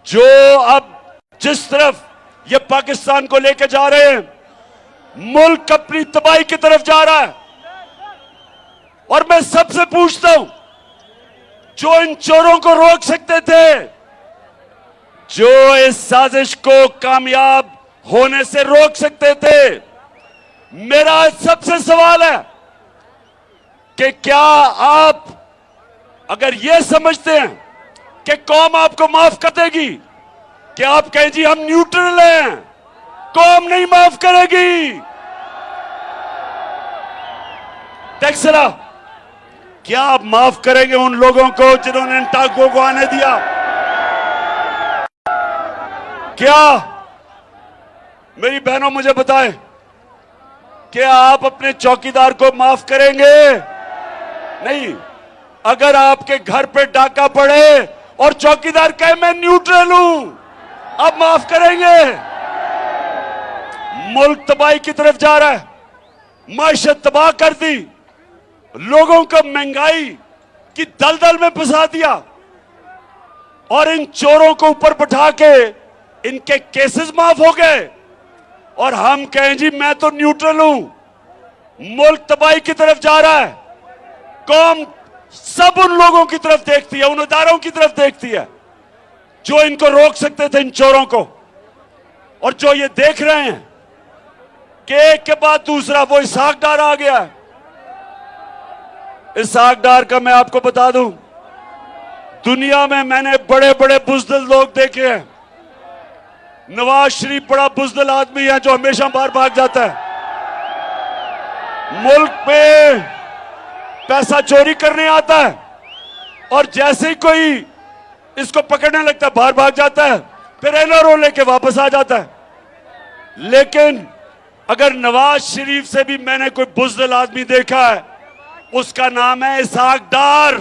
जो अब जिस तरफ ये पाकिस्तान को लेकर जा रहे हैं, मुल्क अपनी तबाही की तरफ जा रहा है। और मैं सबसे पूछता हूं, जो इन चोरों को रोक सकते थे, जो इस साजिश को कामयाब होने से रोक सकते थे, मेरा सबसे सवाल है कि क्या आप अगर यह समझते हैं कि कौम आपको माफ कर देगी, कि आप कहें जी हम न्यूट्रल हैं, कौम नहीं माफ करेगी। टेक्सला, क्या आप माफ करेंगे उन लोगों को जिन्होंने इन टांकों को आने दिया? क्या मेरी बहनों मुझे बताएं, क्या आप अपने चौकीदार को माफ करेंगे? नहीं। अगर आपके घर पे डाका पड़े और चौकीदार कहे मैं न्यूट्रल हूं, आप माफ करेंगे? मुल्क तबाही की तरफ जा रहा है, माशत तबाह कर दी, लोगों को महंगाई की दलदल में फंसा दिया, और इन चोरों को ऊपर बैठा के इनके केसेस माफ हो गए, और हम कहें जी मैं तो न्यूट्रल हूं। मुल्क तबाही की तरफ जा रहा है। कौम सब उन लोगों की तरफ देखती है, उन इदारों की तरफ देखती है जो इनको रोक सकते थे, इन चोरों को। और जो ये देख रहे हैं कि एक के बाद दूसरा वो इसहाक डार आ गया है। इसहाक डार का मैं आपको बता दूं, दुनिया में मैंने बड़े बड़े बुज़दिल लोग देखे हैं। नवाज शरीफ बड़ा बुज़दिल आदमी है जो हमेशा बाहर भाग जाता है, मुल्क में पैसा चोरी करने आता है, और जैसे ही कोई इसको पकड़ने लगता है बाहर भाग जाता है, फिर एनआरओ लेके वापस आ जाता है। लेकिन अगर नवाज शरीफ से भी मैंने कोई बुज़दिल आदमी देखा है, उसका नाम है इसहाक डार।